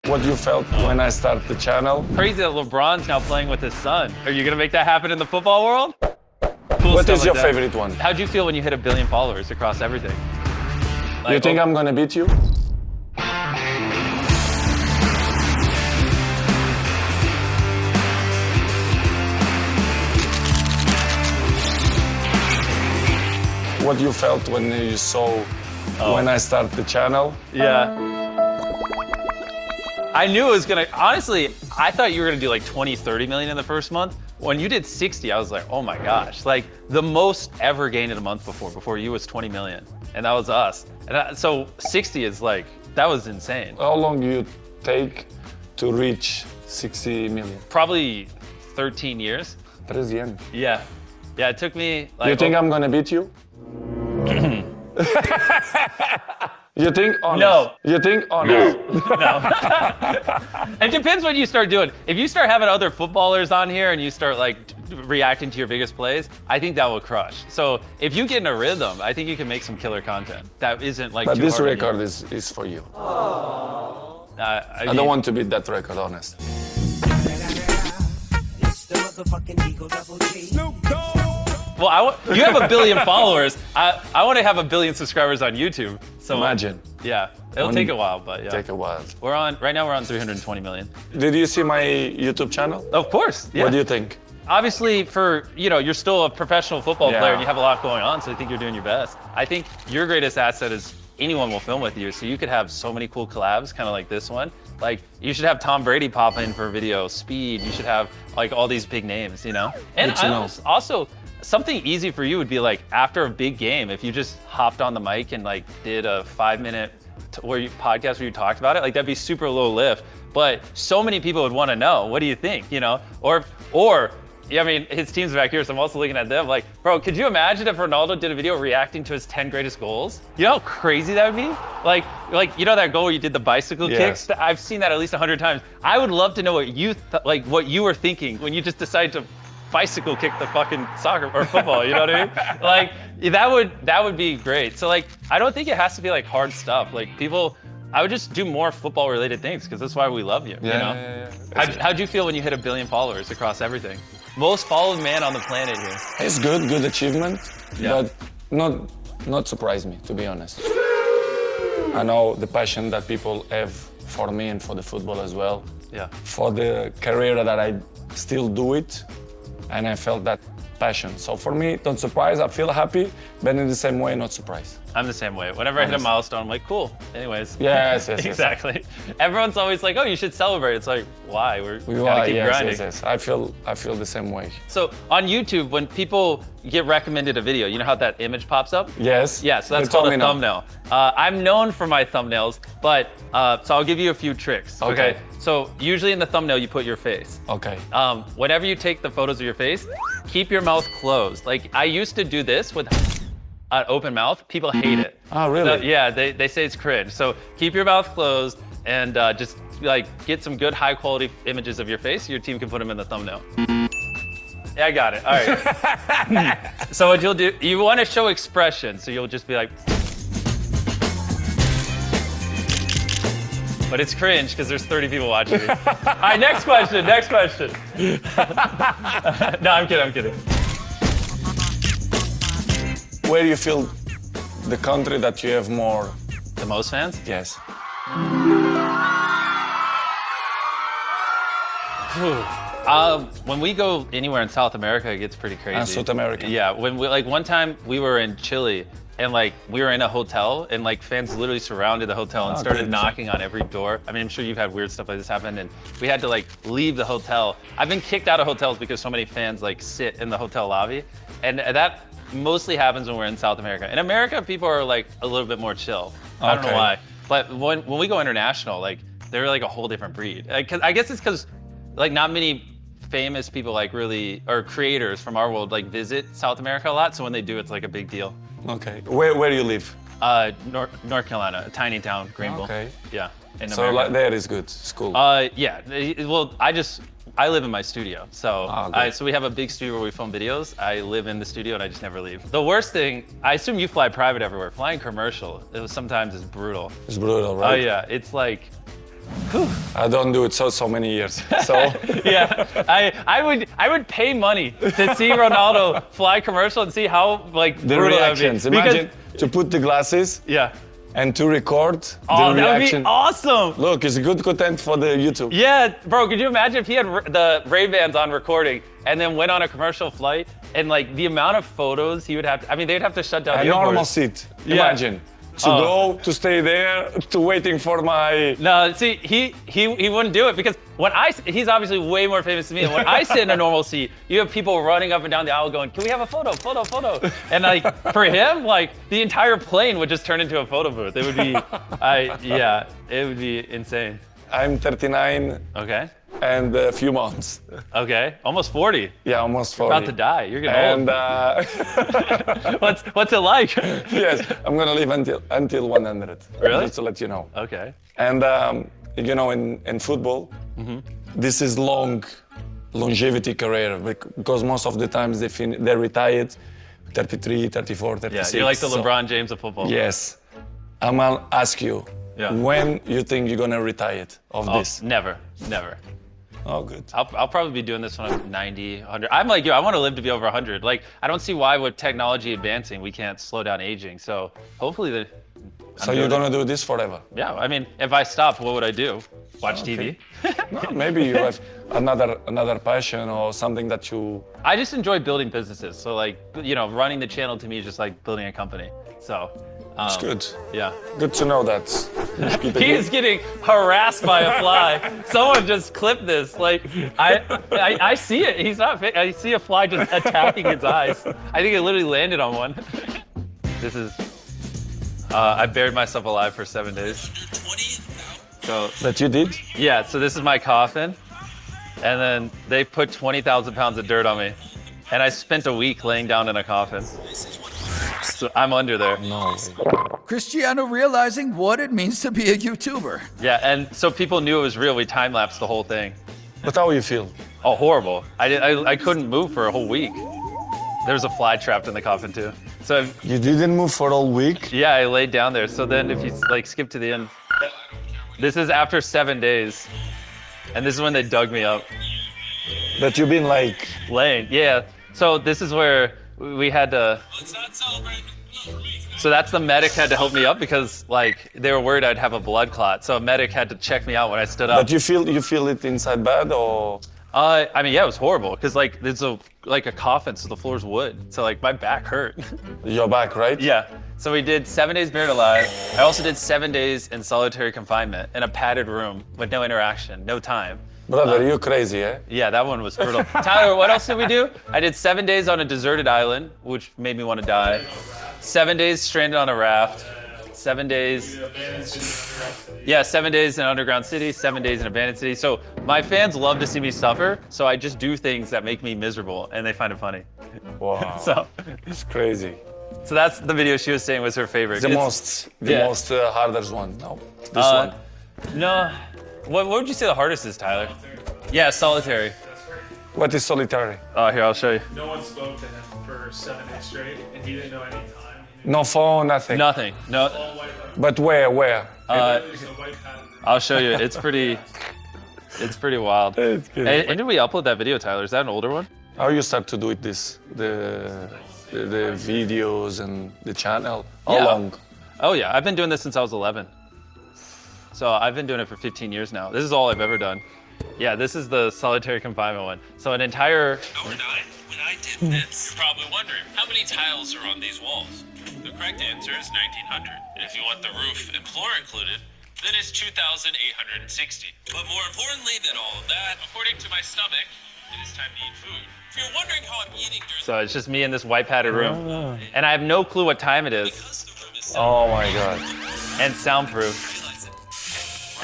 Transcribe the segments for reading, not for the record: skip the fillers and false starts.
What you felt when I started the channel? Crazy that LeBron's now playing with his son. Are you gonna make that happen in the football world? Cool. What is like your that. favorite one? How'd you feel when you hit 1 billion followers across everything? You think I'm gonna beat you? What you felt when you saw when I started the channel? Yeah. I knew it was gonna, honestly, I thought you were gonna do like 20, 30 million in the first month. When you did 60, I was like, oh my gosh. Like the most ever gained in a month before you was 20 million. And that was us. And so 60 is like, that was insane. How long do you take to reach 60 million? Probably 13 years. 13. Yeah. Yeah, it took me like. You think I'm gonna beat you? You think honest? No. You think honest? No. It depends what you start doing. If you start having other footballers on here and you start like reacting to your biggest plays, I think that will crush. So if you get in a rhythm, I think you can make some killer content. That isn't like. But too this hard on record you. is for you. I I don't want to beat that record, honest. Well, you have 1 billion followers. I want to have 1 billion subscribers on YouTube. So Imagine. Yeah, it'll take a while, but yeah. Take a while. Right now we're on 320 million. Did you see my YouTube channel? Of course. Yeah. What do you think? Obviously, you're still a professional football Yeah. player and you have a lot going on, so I think you're doing your best. I think your greatest asset is anyone will film with you, so you could have so many cool collabs, kind of like this one. Like, you should have Tom Brady pop in for a video, Speed, you should have like all these big names, you know? And Good to know. also, something easy for you would be like, after a big game, if you just hopped on the mic and like did a 5-minute podcast where you talked about it, like that'd be super low lift. But so many people would want to know, what do you think, you know? Or I mean, his team's back here, so I'm also looking at them like, bro, could you imagine if Ronaldo did a video reacting to his 10 greatest goals? You know how crazy that would be? Like you know that goal where you did the bicycle kicks? I've seen that at least 100 times. I would love to know what you were thinking when you just decided to bicycle kick the fucking soccer or football, you know what I mean? Like, that would be great. So like, I don't think it has to be like hard stuff. Like I would just do more football related things because that's why we love you, you know? Yeah. How'd you feel when you hit 1 billion followers across everything? Most followed man on the planet here. It's good achievement, but not surprise me, to be honest. I know the passion that people have for me and for the football as well. Yeah. For the career that I still do it, and I felt that passion. So for me, don't surprise, I feel happy, but in the same way, not surprised. I'm the same way. Whenever I hit a milestone, I'm like, cool. Anyways. Yes. Exactly. Everyone's always like, oh, you should celebrate. It's like, why? We gotta keep grinding. Yes. I feel the same way. So on YouTube, when people get recommended a video, you know how that image pops up? Yes. Yeah, so that's called a thumbnail. I'm known for my thumbnails, but so I'll give you a few tricks. Okay. So usually in the thumbnail, you put your face. Okay. Whenever you take the photos of your face, keep your mouth closed. Like I used to do this with an open mouth. People hate it. Oh, really? So, yeah, they say it's cringe. So keep your mouth closed and just like get some good high quality images of your face. Your team can put them in the thumbnail. Yeah, I got it. All right. So what you'll do, you want to show expression. So you'll just be like, but it's cringe because there's 30 people watching me. All right, next question. No, I'm kidding. Where do you feel the country that you have more? The most fans? Yes. When we go anywhere in South America, it gets pretty crazy. South America. Yeah, when we one time we were in Chile and like we were in a hotel and like fans literally surrounded the hotel and started knocking on every door. I mean, I'm sure you've had weird stuff like this happen and we had to like leave the hotel. I've been kicked out of hotels because so many fans like sit in the hotel lobby, and that mostly happens when we're in South America. In America, people are like a little bit more chill. I don't know why, but when we go international, like they're like a whole different breed. Cause I guess it's because like not many famous people like really, or creators from our world like visit South America a lot. So when they do, it's like a big deal. Okay. Where do you live? North Carolina, a tiny town, Greenville. Okay. Yeah. So like, there is good. It's cool. Yeah. Well, I live in my studio. So so we have a big studio where we film videos. I live in the studio and I just never leave. The worst thing, I assume you fly private everywhere. Flying commercial, sometimes is brutal. It's brutal, right? Oh yeah, it's like, I don't do it so many years. So Yeah, I would pay money to see Ronaldo fly commercial and see how like the brutal that would be. reactions. Imagine to put the glasses Yeah. and to record Oh, the that would reaction. be awesome. Look, it's good content for the YouTube. Yeah, bro, could you imagine if he had the Ray-Bans on recording and then went on a commercial flight and like the amount of photos he would have to, I mean, they'd have to shut down A the airport. normal seat. Yeah. Imagine. To go, to stay there, to waiting for my... No, see, he wouldn't do it because he's obviously way more famous than me. And when I sit in a normal seat, you have people running up and down the aisle going, "Can we have a photo? And like for him, like the entire plane would just turn into a photo booth. It would be, it would be insane. I'm 39 Okay. and a few months. Okay. Almost 40. Yeah, almost 40. About to die. You're getting And old. What's it like? yes, I'm gonna live until 100. Really? Just to let you know. Okay. And you know, in football, this is longevity career because most of the times they're retired, 33, 34, 36. Yeah, you're like the so- LeBron James of football. Yes. I'm gonna ask you, Yeah. when you think you're gonna retire of this? Never. Oh, good. I'll probably be doing this when I'm 90, 100. I'm like you. I want to live to be over 100. Like, I don't see why with technology advancing, we can't slow down aging. So hopefully So you're gonna do this forever? yeah, I mean, if I stopped, what would I do? Watch TV? No, maybe you have another passion or something that you... I just enjoy building businesses. So like, you know, running the channel to me is just like building a company. So It's good. yeah. Good to know that. He is getting harassed by a fly. Someone just clipped this. Like, I see it. He's not. I see a fly just attacking his eyes. I think it literally landed on one. This is. I buried myself alive for 7 days. So That you did? yeah. So this is my coffin, and then they put 20,000 pounds of dirt on me, and I spent a week laying down in a coffin. So I'm under there. No. Cristiano realizing what it means to be a YouTuber. Yeah, and so people knew it was real. We time-lapsed the whole thing. But how you feel? Oh, horrible. I couldn't move for a whole week. There was a fly trapped in the coffin too. So You didn't move for a week? yeah, I laid down there. So then if you like skip to the end, this is after 7 days. And this is when they dug me up. That you've been like... Laying, yeah. So this is where we had to, Let's not celebrate. so that's the medic had to help me up because like they were worried I'd have a blood clot. So a medic had to check me out when I stood up. But you feel it inside bad or... I mean, yeah, it was horrible because like there's like a coffin, so the floor's wood. So like my back hurt. Your back, right? Yeah. So we did 7 days buried alive. I also did 7 days in solitary confinement in a padded room with no interaction, no time. Brother, you're crazy, eh? Yeah, that one was brutal. Tyler, what else did we do? I did 7 days on a deserted island, which made me want to die. 7 days stranded on a raft. 7 days. Yeah, 7 days in an underground city, 7 days in an abandoned city. So my fans love to see me suffer, so I just do things that make me miserable, and they find it funny. Wow. So It's crazy. that's the video she was saying was her favorite. The It's- most hardest one. No, this one. No. What would you say the hardest is, Tyler? Yeah, solitary. What is solitary? Oh, here, I'll show you. No one spoke to him for 7 days straight, and he didn't know any time. No phone, nothing. Nothing. No. All white. But where? There's a white pattern. I'll show you. It's pretty wild. It's good. Hey, when did we upload that video, Tyler? Is that an older one? How you start to do it the videos and the channel? How Yeah. long? Oh yeah, I've been doing this since I was 11. So I've been doing it for 15 years now. This is all I've ever done. Yeah, this is the solitary confinement one. So an entire. Overnight, when I did this, you're probably wondering, how many tiles are on these walls? The correct answer is 1,900. And if you want the roof and floor included, then it's 2,860. But more importantly than all of that, according to my stomach, it is time to eat food. If you're wondering how I'm eating during So it's just me in this white padded room, and I have no clue what time it is, because the room is Oh my God. and soundproof.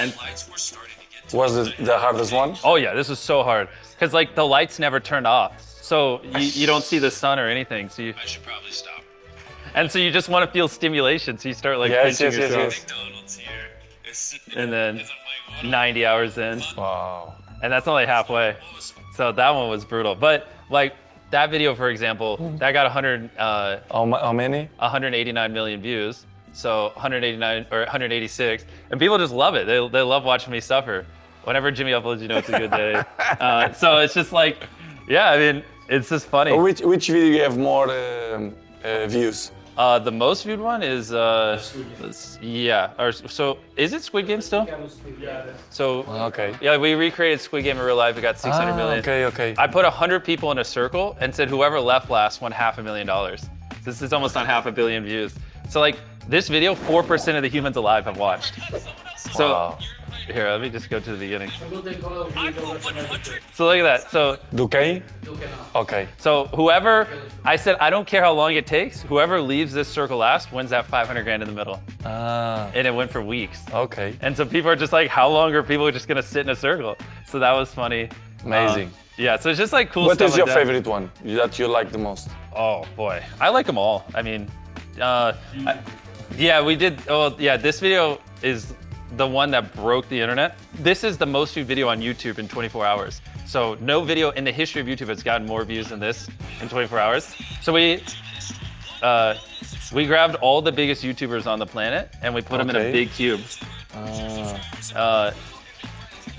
and lights were starting to get Was it the hardest one? Oh yeah, this was so hard because like the lights never turned off, so you don't see the sun or anything. So I should probably stop. so you just want to feel stimulation, so you start like Yes, pinching yes, yes, yourself. yes. McDonald's here. And then As I'm like, 90 hours in, Wow. and that's only halfway. So that one was brutal. But like that video, for example, that got How many? 189 million views. So 189 or 186, and people just love it. They love watching me suffer. Whenever Jimmy uploads, you know it's a good day. So it's just like, yeah, I mean, it's just funny. Which video you have more views? The most viewed one is yeah. So is it Squid Game still? So Okay. yeah, we recreated Squid Game in real life. It got 600 million. Okay. I put 100 people in a circle and said whoever left last won $500,000. This is almost on 500 million views. So like this video, 4% of the humans alive have watched. So Wow. here, let me just go to the beginning. I put 100. So look at that. So Duquesne? Okay. So whoever, I said, I don't care how long it takes, whoever leaves this circle last wins that 500 grand in the middle. Ah, And it went for weeks. okay. And so people are just like, how long are people just gonna sit in a circle? So that was funny. Amazing. Yeah, so it's just like cool What stuff is your like that. favorite one that you like the most? Oh boy, I like them all. I mean, yeah, we did, this video is the one that broke the internet. This is the most viewed video on YouTube in 24 hours. So no video in the history of YouTube has gotten more views than this in 24 hours. So we grabbed all the biggest YouTubers on the planet and we put them in a Okay. big cube.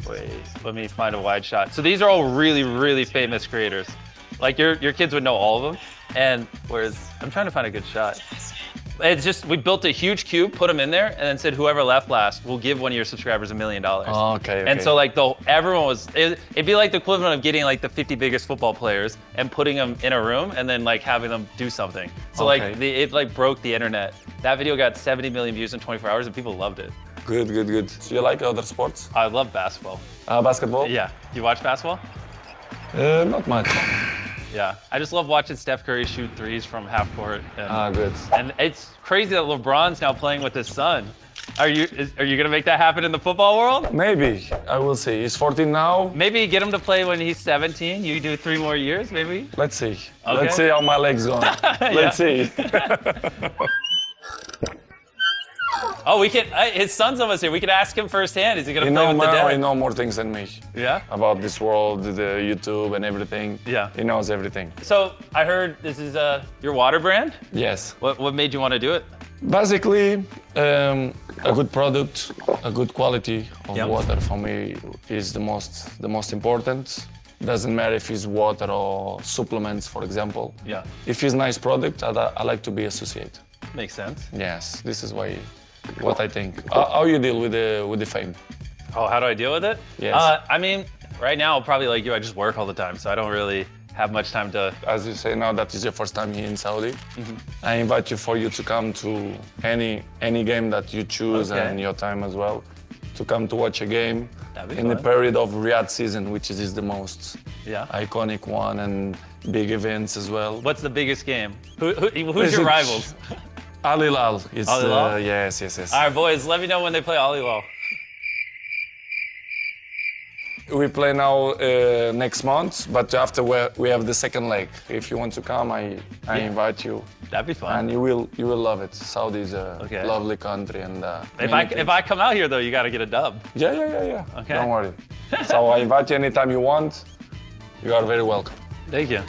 Wait, let me find a wide shot. So these are all really, really famous creators. Like your kids would know all of them. And I'm trying to find a good shot. It's just, we built a huge cube, put them in there, and then said whoever left last will give one of your subscribers $1 million. Okay. And so like everyone was, it'd be like the equivalent of getting like the 50 biggest football players and putting them in a room and then like having them do something. So Okay. like it like broke the internet. That video got 70 million views in 24 hours and people loved it. Good. Do you like other sports? I love basketball. Basketball? Yeah, you watch basketball? Not much. Yeah, I just love watching Steph Curry shoot threes from half court. And, Good. and it's crazy that LeBron's now playing with his son. Are you gonna make that happen in the football world? Maybe. I will see. He's 14 now. Maybe get him to play when he's 17. You do 3 more years, maybe. Let's see. Okay. Let's see how my legs go. Let's see. Oh, we can. His son's almost here. We could ask him firsthand. Is he gonna He play with the dad? know more things than me Yeah. about this world, the YouTube and everything. Yeah. He knows everything. So I heard this is your water brand. Yes. What made you want to do it? Basically, a good product, a good quality of Yep. water for me is the most important. Doesn't matter if it's water or supplements, for example. Yeah. If it's nice product, I like to be associated. Makes sense. Yes, this is what I think. How you deal with the fame? Oh, how do I deal with it? Yes. I mean, right now, probably like you, I just work all the time, so I don't really have much time to. As you say now, that is your first time here in Saudi. Mm-hmm. I invite you to come to any game that you choose Okay. and your time as well, to come to watch a game That'd be in the fun. period of Riyadh season, which is the most Yeah. iconic one and big events as well. What's the biggest game? Who's Is your it- rivals? Al Hilal. It's, Al Hilal? yes. All right, boys, let me know when they play Al Hilal. We play now next month, but after we have the second leg. If you want to come, I invite you, That'd be fun. and you will love it. Saudi is a Okay. lovely country, and If I come out here though, you got to get a dub. yeah. Okay. Don't worry. So I invite you anytime you want. You are very welcome. Thank you.